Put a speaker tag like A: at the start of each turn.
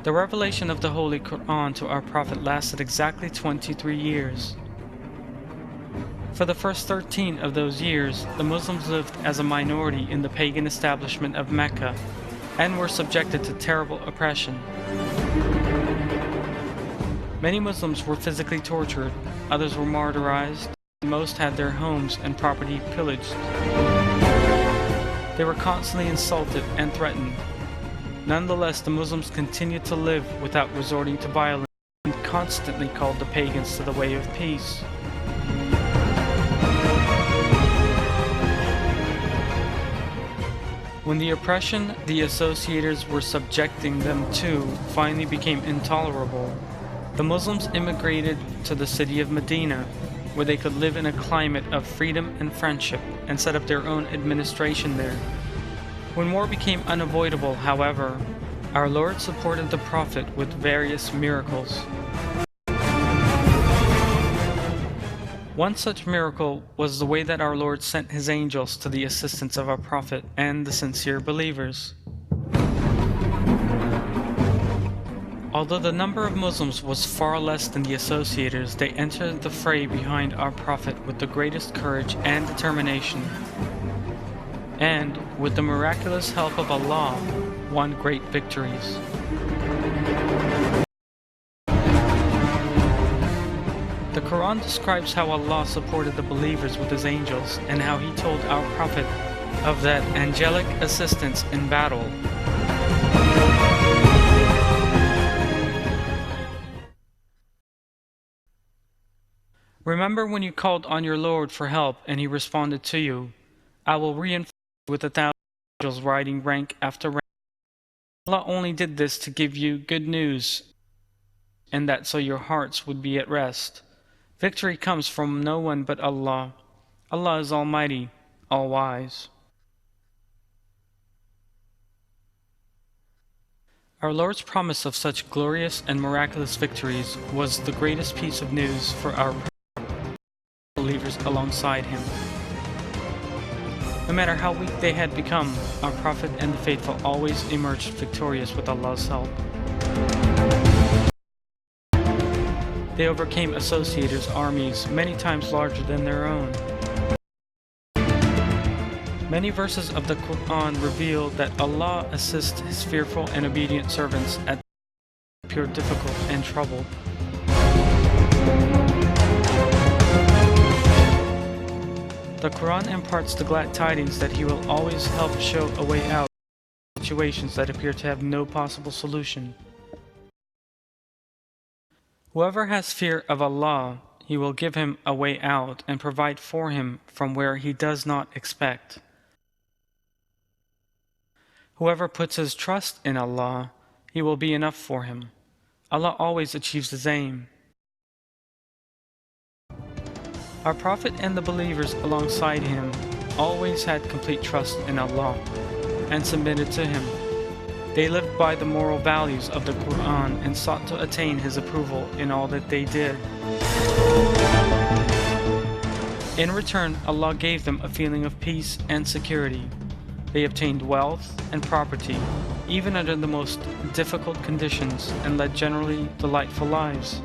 A: The revelation of the Holy Qur'an to our Prophet lasted exactly 23 years. For the first 13 of those years, the Muslims lived as a minority in the pagan establishment of Mecca and were subjected to terrible oppression. Many Muslims were physically tortured, others were martyrized, and most had their homes and property pillaged. They were constantly insulted and threatened. Nonetheless, the Muslims continued to live without resorting to violence and constantly called the pagans to the way of peace. When the oppression the associators were subjecting them to finally became intolerable, the Muslims immigrated to the city of Medina, where they could live in a climate of freedom and friendship and set up their own administration there. When war became unavoidable, however, our Lord supported the Prophet with various miracles. One such miracle was the way that our Lord sent His angels to the assistance of our Prophet and the sincere believers. Although the number of Muslims was far less than the associators, they entered the fray behind our Prophet with the greatest courage and determination, and, with the miraculous help of Allah, won great victories. The Quran describes how Allah supported the believers with His angels and how He told our Prophet of that angelic assistance in battle. Remember when you called on your Lord for help and He responded to you, "I will reinforce you with 1,000 angels riding rank after rank." Allah only did this to give you good news, and that so your hearts would be at rest. Victory comes from no one but Allah. Allah is Almighty, All-Wise. Our Lord's promise of such glorious and miraculous victories was the greatest piece of news for our believers alongside Him. No matter how weak they had become, our Prophet and the faithful always emerged victorious with Allah's help. They overcame associators' armies many times larger than their own. Many verses of the Qur'an reveal that Allah assists His fearful and obedient servants at pure difficult and trouble. The Qur'an imparts the glad tidings that He will always help show a way out of situations that appear to have no possible solution. Whoever has fear of Allah, He will give him a way out and provide for him from where he does not expect. Whoever puts his trust in Allah, He will be enough for him. Allah always achieves His aim. Our Prophet and the believers alongside him always had complete trust in Allah and submitted to Him. They lived by the moral values of the Qur'an and sought to attain His approval in all that they did. In return, Allah gave them a feeling of peace and security. They obtained wealth and property, even under the most difficult conditions, and led generally delightful lives.